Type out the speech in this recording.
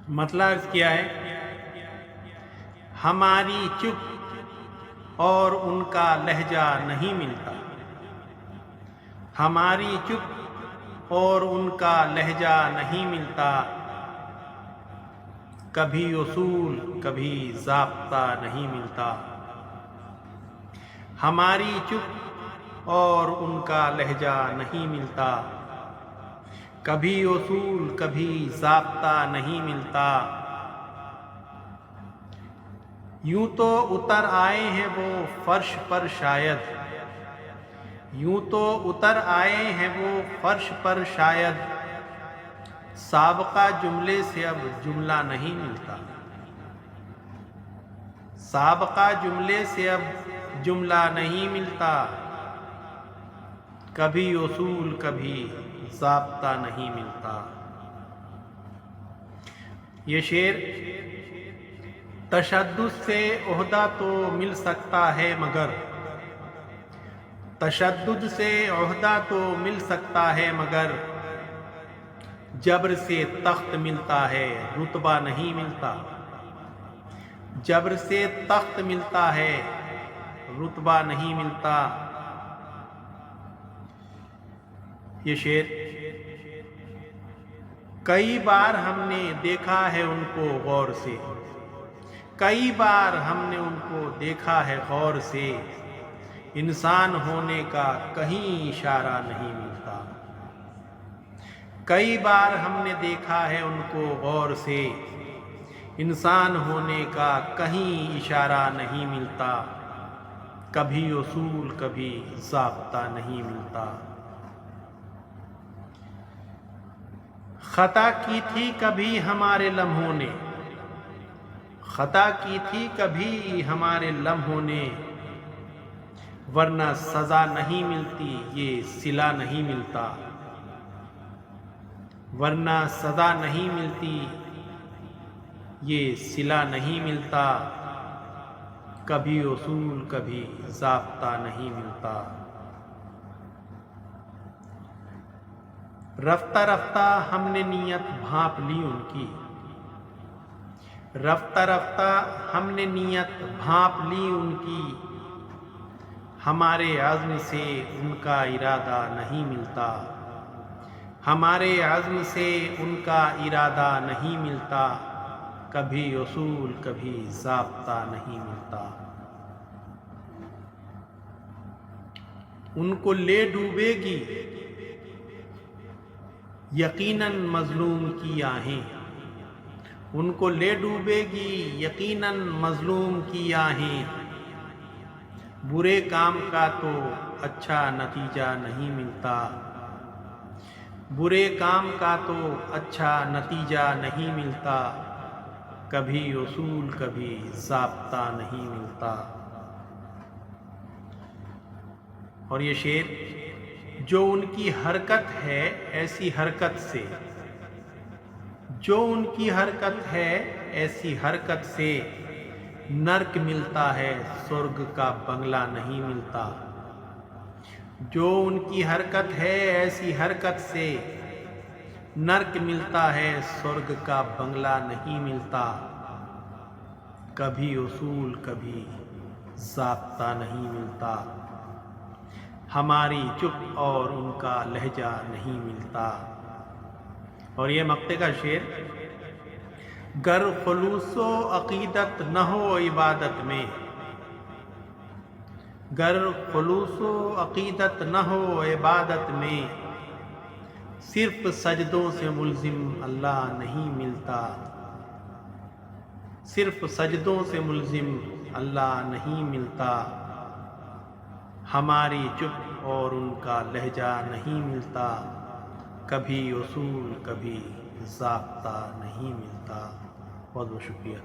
مطلب عرض کیا ہے، ہماری چپ اور ان کا لہجہ نہیں ملتا، ہماری چپ اور ان کا لہجہ نہیں ملتا، کبھی اصول کبھی ضابطہ نہیں ملتا، ہماری چپ اور ان کا لہجہ نہیں ملتا، کبھی اصول کبھی ضابطہ نہیں ملتا، یوں تو اتر آئے ہیں وہ فرش پر شاید، یوں تو اتر آئے ہیں وہ فرش پر شاید، سابقہ جملے سے اب جملہ نہیں ملتا، سابقہ جملے سے اب جملہ نہیں ملتا، کبھی اصول کبھی ضابطہ نہیں ملتا۔ یہ شعر تشدد سے عہدہ تو مل سکتا ہے مگر، تشدد سے عہدہ تو مل سکتا ہے مگر، جبر سے تخت ملتا ہے رتبہ نہیں ملتا، جبر سے تخت ملتا ہے رتبہ نہیں ملتا۔ یہ شعر کئی بار ہم نے دیکھا ہے ان کو غور سے، کئی بار ہم نے ان کو دیکھا ہے غور سے، انسان ہونے کا کہیں اشارہ نہیں ملتا، کئی بار ہم نے دیکھا ہے ان کو غور سے، انسان ہونے کا کہیں اشارہ نہیں ملتا، کبھی اصول کبھی ضابطہ نہیں ملتا۔ خطا کی تھی کبھی ہمارے لمحوں نے، خطا کی تھی کبھی ہمارے لمحوں نے، ورنہ سزا نہیں ملتی یہ صلہ نہیں ملتا، ورنہ سزا نہیں ملتی یہ صلہ نہیں ملتا، کبھی اصول کبھی ضابطہ نہیں ملتا۔ رفتہ رفتہ ہم نے نیت بھانپ لی ان کی، رفتہ رفتہ ہم نے نیت بھانپ لی ان کی، ہمارے عزم سے ان کا ارادہ نہیں ملتا، ہمارے عزم سے ان کا ارادہ نہیں ملتا، کبھی اصول کبھی ضابطہ نہیں ملتا۔ ان کو لے ڈوبے گی یقیناً مظلوم کی آہیں، ان کو لے ڈوبے گی یقیناً مظلوم کی آہیں، برے کام کا تو اچھا نتیجہ نہیں ملتا، برے کام کا تو اچھا نتیجہ نہیں ملتا، کبھی اصول کبھی ضابطہ نہیں ملتا۔ اور یہ شعر جو ان کی حرکت ہے ایسی حرکت سے، جو ان کی حرکت ہے ایسی حرکت سے، نرک ملتا ہے سرگ کا بنگلہ نہیں ملتا، جو ان کی حرکت ہے ایسی حرکت سے، نرک ملتا ہے سرگ کا بنگلہ نہیں ملتا، کبھی اصول کبھی ضابطہ نہیں ملتا، ہماری چپ اور ان کا لہجہ نہیں ملتا۔ اور یہ مقطع کا شعر، گر خلوص و عقیدت نہ ہو عبادت میں، گر خلوص و عقیدت نہ ہو عبادت میں، صرف سجدوں سے ملزم اللہ نہیں ملتا، صرف سجدوں سے ملزم اللہ نہیں ملتا، ہماری چپ اور ان کا لہجہ نہیں ملتا، کبھی اصول کبھی ضابطہ نہیں ملتا۔ بہت بہت شکریہ۔